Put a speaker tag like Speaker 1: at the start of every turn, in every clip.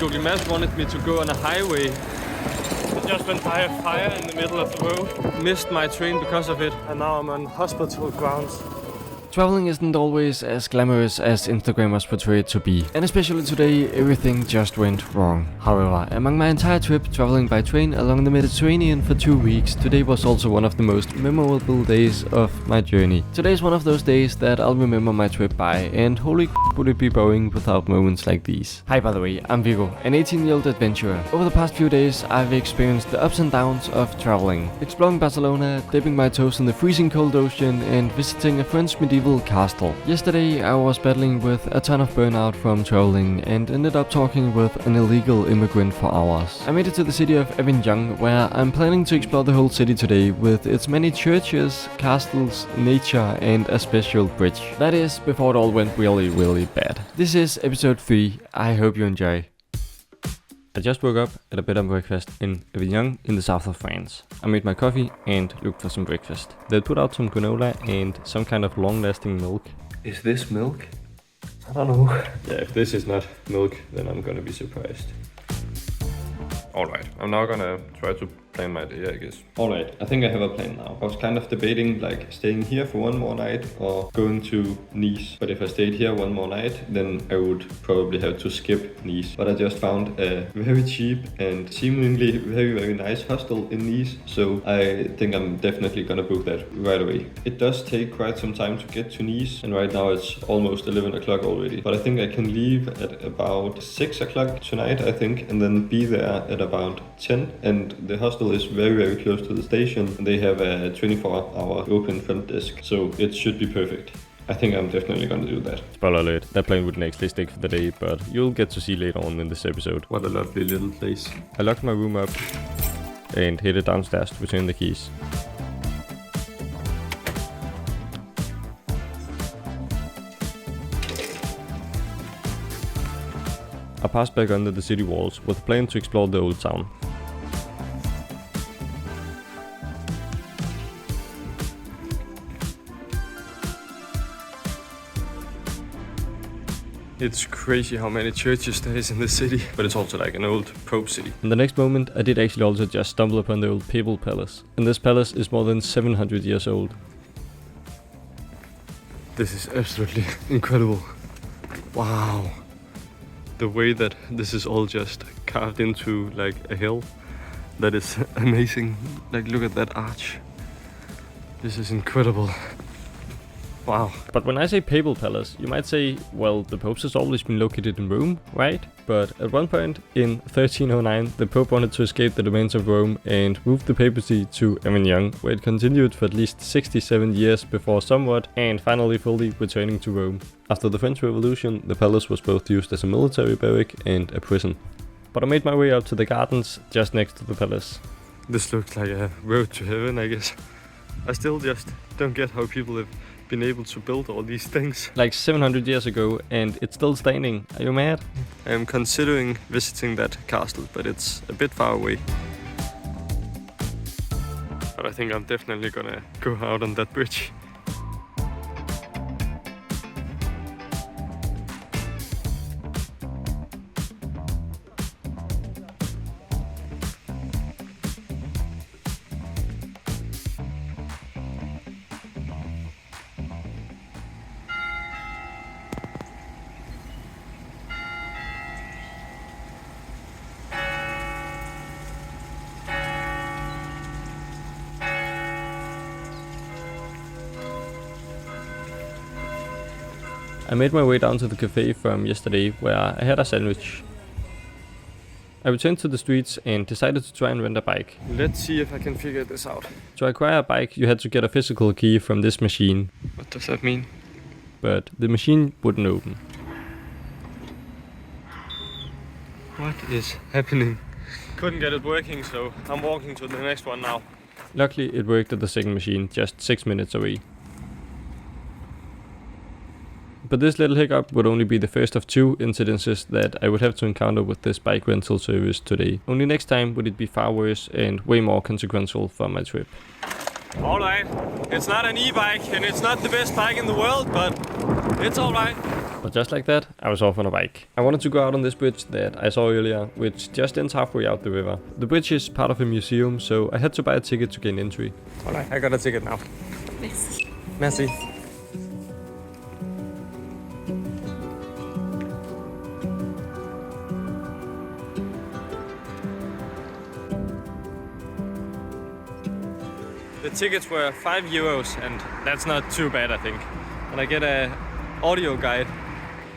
Speaker 1: Google Maps wanted me to go on a highway. I just went by a fire in the middle of the road. Missed my train because of it, and now I'm on hospital grounds.
Speaker 2: Traveling isn't always as glamorous as Instagrammers portray it to be, and especially today, everything just went wrong. However, among my entire trip traveling by train along the Mediterranean for 2 weeks, today was also one of the most memorable days of my journey. Today is one of those days that I'll remember my trip by, and holy would it be boring without moments like these. Hi, by the way, I'm Vigo, an 18-year-old adventurer. Over the past few days, I've experienced the ups and downs of traveling, exploring Barcelona, dipping my toes in the freezing cold ocean, and visiting a French medieval castle. Yesterday I was battling with a ton of burnout from traveling and ended up talking with an illegal immigrant for hours. I made it to the city of Avignon, where I'm planning to explore the whole city today with its many churches, castles, nature and a special bridge. That is before it all went really bad. This is episode 3. I hope you enjoy. I just woke up at a bed and breakfast in Avignon in the south of France. I made my coffee and looked for some breakfast. They put out some granola and some kind of long-lasting milk. Is this milk? I don't know. Yeah, if this is not milk, then I'm gonna be surprised. Alright, I'm now gonna try to plan my day, I guess. Alright, I think I have a plan now. I was kind of debating like staying here for one more night or going to Nice. But if I stayed here one more night, then I would probably have to skip Nice. But I just found a very cheap and seemingly very nice hostel in Nice. So I think I'm definitely gonna book that right away. It does take quite some time to get to Nice. And right now it's almost 11 o'clock already. But I think I can leave at about 6 o'clock tonight, I think. And then be there at about 10. And the hostel is very close to the station, and they have a 24-hour open front desk, so it should be perfect. I think I'm definitely gonna do that. Spoiler alert, that plan wouldn't actually stick for the day, but you'll get to see later on in this episode. What a lovely little place. I locked my room up and headed downstairs to return the keys. I passed back under the city walls with a plan to explore the old town.
Speaker 1: It's crazy how many churches there is in the city, but it's also like an old Pope city.
Speaker 2: In the next moment, I did actually also just stumble upon the old papal palace. And this palace is more than 700 years old.
Speaker 1: This is absolutely incredible. Wow. The way that this is all just carved into like a hill, that is amazing. Like, look at that arch. This is incredible. Wow.
Speaker 2: But when I say papal palace, you might say, well, the Pope has always been located in Rome, right? But at one point in 1309, the Pope wanted to escape the demands of Rome and moved the papacy to Avignon, where it continued for at least 67 years before somewhat and finally fully returning to Rome. After the French Revolution, the palace was both used as a military barrack and a prison. But I made my way up to the gardens just next to the palace.
Speaker 1: This looks like a road to heaven, I guess. I still just don't get how people have been able to build all these things.
Speaker 2: Like 700 years ago, and it's still standing. Are you mad?
Speaker 1: I'm considering visiting that castle, but it's a bit far away. But I think I'm definitely gonna go out on that bridge.
Speaker 2: I made my way down to the cafe from yesterday, where I had a sandwich. I returned to the streets and decided to try and rent a bike.
Speaker 1: Let's see if I can figure this out.
Speaker 2: To acquire a bike, you had to get a physical key from this machine.
Speaker 1: What does that mean?
Speaker 2: But the machine wouldn't open.
Speaker 1: What is happening? Couldn't get it working, so I'm walking to the next one now.
Speaker 2: Luckily, it worked at the second machine, just 6 minutes away. But this little hiccup would only be the first of 2 incidences that I would have to encounter with this bike rental service today. Only next time would it be far worse and way more consequential for my trip.
Speaker 1: Alright, it's not an e-bike and it's not the best bike in the world, but it's alright.
Speaker 2: But just like that, I was off on a bike. I wanted to go out on this bridge that I saw earlier, which just ends halfway out the river. The bridge is part of a museum, so I had to buy a ticket to gain entry. Alright, I got a ticket now.
Speaker 3: Merci.
Speaker 2: Merci.
Speaker 1: The tickets were €5 and that's not too bad, I think. And I get a audio guide,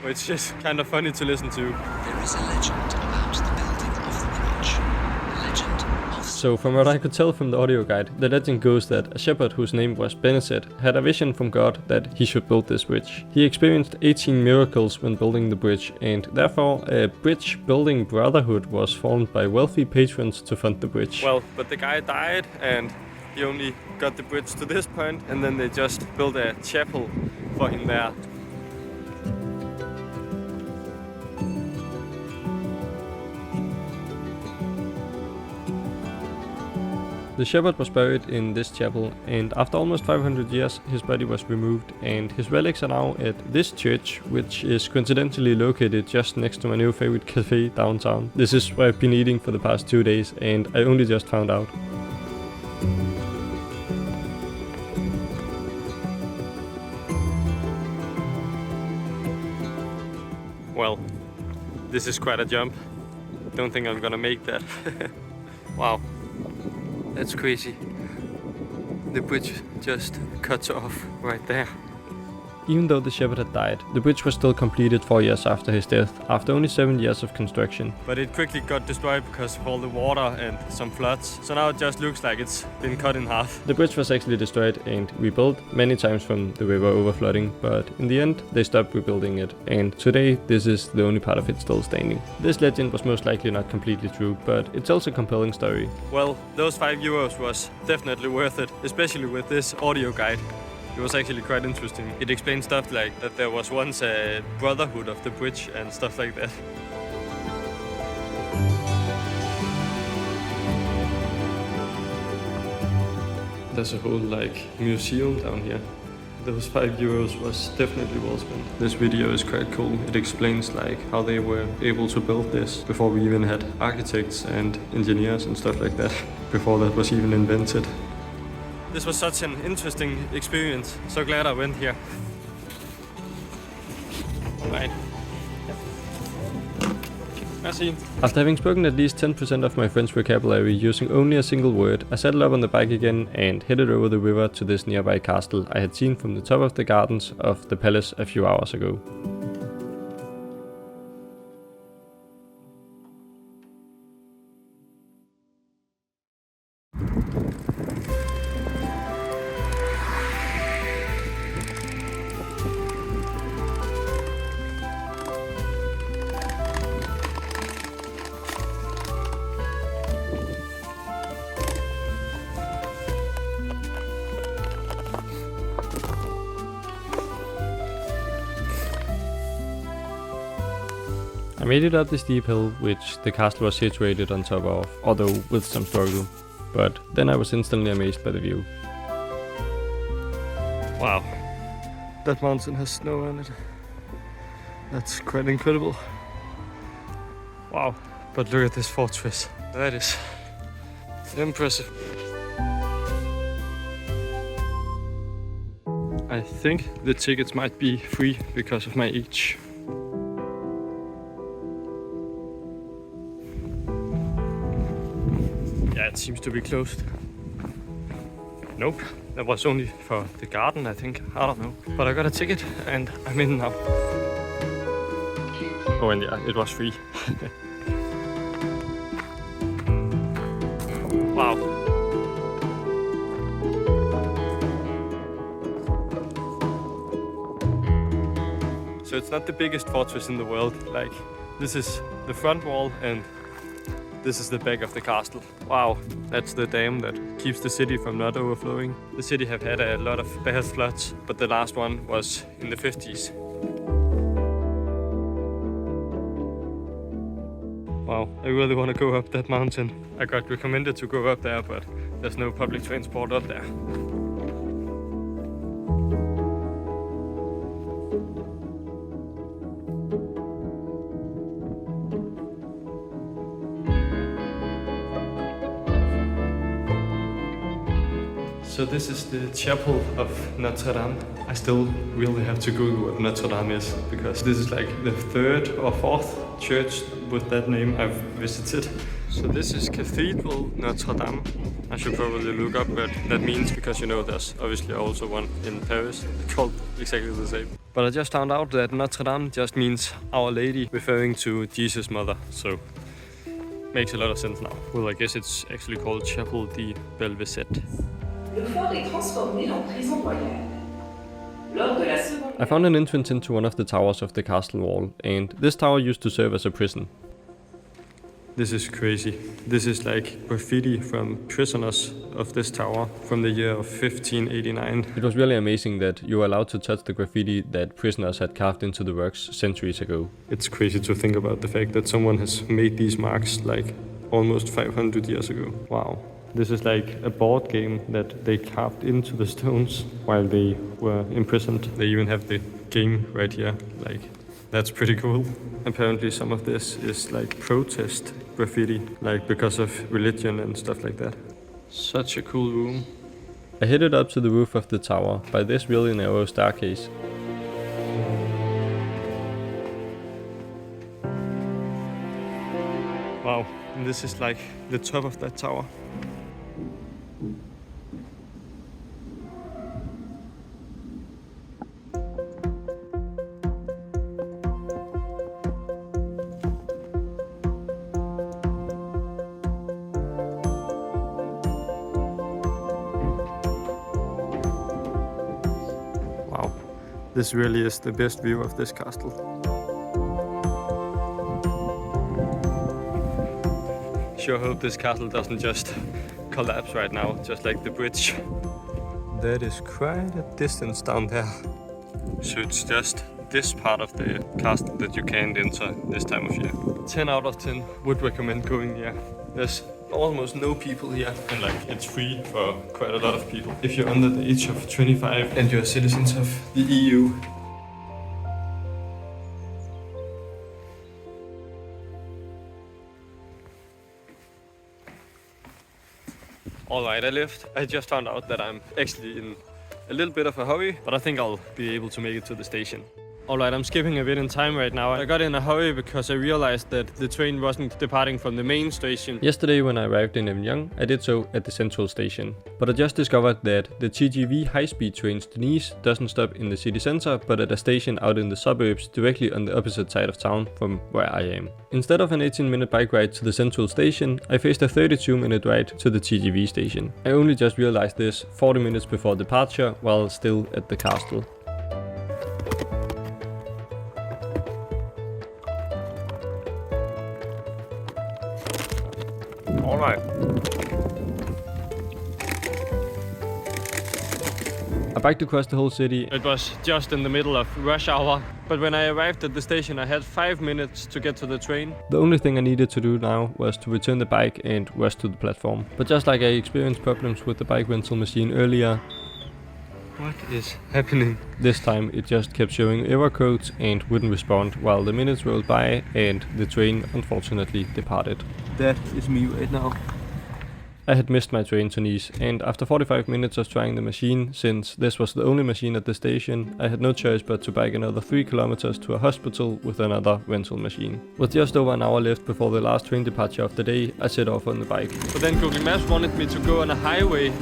Speaker 1: which is kind of funny to listen to.
Speaker 4: There is a legend about the building of the bridge. A legend of...
Speaker 2: So from what I could tell from the audio guide, the legend goes that a shepherd whose name was Vincent had a vision from God that he should build this bridge. He experienced 18 miracles when building the bridge, and therefore a bridge building brotherhood was formed by wealthy patrons to fund the bridge.
Speaker 1: Well, but the guy died and he only got the bridge to this point, and then they just built a chapel for him there.
Speaker 2: The shepherd was buried in this chapel, and after almost 500 years his body was removed, and his relics are now at this church, which is coincidentally located just next to my new favorite cafe downtown. This is where I've been eating for the past 2 days, and I only just found out.
Speaker 1: Well, this is quite a jump. Don't think I'm gonna make that. Wow, that's crazy. The bridge just cuts off right there.
Speaker 2: Even though the shepherd had died, the bridge was still completed 4 years after his death, after only 7 years of construction.
Speaker 1: But it quickly got destroyed because of all the water and some floods. So now it just looks like it's been cut in half.
Speaker 2: The bridge was actually destroyed and rebuilt many times from the river overflooding, but in the end they stopped rebuilding it, and today this is the only part of it still standing. This legend was most likely not completely true, but it's also a compelling story.
Speaker 1: Well, those €5 was definitely worth it, especially with this audio guide. It was actually quite interesting. It explained stuff like that there was once a brotherhood of the bridge and stuff like that. There's a whole museum down here. Those €5 was definitely well spent. This video is quite cool. It explains how they were able to build this before we even had architects and engineers and stuff like that, before that was even invented. This was such an interesting experience. So glad I went here. Alright. Merci.
Speaker 2: After having spoken at least 10% of my French vocabulary using only a single word, I settled up on the bike again and headed over the river to this nearby castle I had seen from the top of the gardens of the palace a few hours ago. I made it up the steep hill which the castle was situated on top of, although with some struggle, but then I was instantly amazed by the view.
Speaker 1: Wow, that mountain has snow on it. That's quite incredible. Wow, but look at this fortress. That is impressive. I think the tickets might be free because of my age. Yeah, it seems to be closed. Nope, that was only for the garden, I think. I don't know. But I got a ticket and I'm in now. Oh, and yeah, it was free. Wow. So it's not the biggest fortress in the world. This is the front wall and this is the back of the castle. Wow, that's the dam that keeps the city from not overflowing. The city have had a lot of bad floods, but the last one was in the 50s. Wow, I really want to go up that mountain. I got recommended to go up there, but there's no public transport up there. So this is the chapel of Notre Dame. I still really have to Google what Notre Dame is, because this is like the third or fourth church with that name I've visited. So this is Cathedral Notre Dame. I should probably look up what that means, because you know there's obviously also one in Paris called exactly the same. But I just found out that Notre Dame just means Our Lady, referring to Jesus' mother. So makes a lot of sense now. Well, I guess it's actually called Chapel de Belvedere.
Speaker 3: Le fort est transformé en prison royale. Lors de la seconde...
Speaker 2: I found an entrance into one of the towers of the castle wall, and this tower used to serve as a prison.
Speaker 1: This is crazy. This is like graffiti from prisoners of this tower from the year of 1589.
Speaker 2: It was really amazing that you were allowed to touch the graffiti that prisoners had carved into the rocks centuries ago.
Speaker 1: It's crazy to think about the fact that someone has made these marks like almost 500 years ago. Wow. This is like a board game that they carved into the stones while they were imprisoned. They even have the game right here. Like, that's pretty cool. Apparently some of this is like protest graffiti, like because of religion and stuff like that. Such a cool room.
Speaker 2: I headed up to the roof of the tower by this really narrow staircase.
Speaker 1: Wow, and this is like the top of that tower. This really is the best view of this castle. Sure hope this castle doesn't just collapse right now, just like the bridge. That is quite a distance down there. So it's just this part of the castle that you can't enter this time of year. 10 out of 10 would recommend going here. There's almost no people here, and like it's free for quite a lot of people if you're under the age of 25 and you're citizens of the EU. Alright, I just found out that I'm actually in a little bit of a hurry, but I think I'll be able to make it to the station. Alright, I'm skipping a bit in time right now. I got in a hurry because I realized that the train wasn't departing from the main station.
Speaker 2: Yesterday when I arrived in Avignon, I did so at the central station. But I just discovered that the TGV high-speed trains to Nice doesn't stop in the city center, but at a station out in the suburbs directly on the opposite side of town from where I am. Instead of an 18-minute bike ride to the central station, I faced a 32-minute ride to the TGV station. I only just realized this 40 minutes before departure while still at the castle.
Speaker 1: Alright.
Speaker 2: I biked across the whole city.
Speaker 1: It was just in the middle of rush hour, but when I arrived at the station I had 5 minutes to get to the train.
Speaker 2: The only thing I needed to do now was to return the bike and rush to the platform. But just like I experienced problems with the bike rental machine earlier,
Speaker 1: what is happening?
Speaker 2: This time it just kept showing error codes and wouldn't respond while the minutes rolled by and the train unfortunately departed.
Speaker 1: That is me right now.
Speaker 2: I had missed my train to Nice, and after 45 minutes of trying the machine, since this was the only machine at the station, I had no choice but to bike another 3 kilometers to a hospital with another rental machine. With just over an hour left before the last train departure of the day, I set off on the bike.
Speaker 1: But then Google Maps wanted me to go on a highway.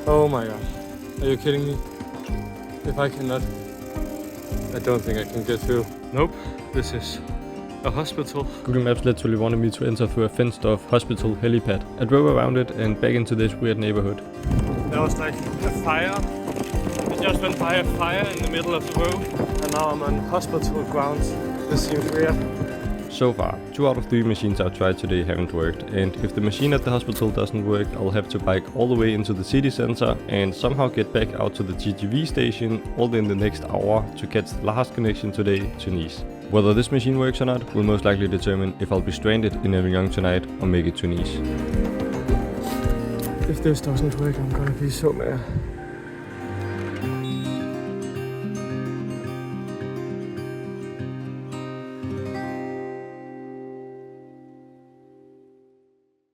Speaker 1: Oh my god. Are you kidding me? If I cannot... I don't think I can get through. Nope. This is a hospital.
Speaker 2: Google Maps literally wanted me to enter through a fenced-off hospital helipad. I drove around it and back into this weird neighborhood.
Speaker 1: There was like a fire. I just went by a fire in the middle of the road. And now I'm on hospital grounds. This seems weird.
Speaker 2: So far, 2 out of 3 machines I've tried today haven't worked, and if the machine at the hospital doesn't work, I'll have to bike all the way into the city center and somehow get back out to the TGV station all in the next hour to catch the last connection today to Nice. Whether this machine works or not will most likely determine if I'll be stranded in Avignon tonight or make it to Nice.
Speaker 1: If this doesn't work, I'm gonna be so mad.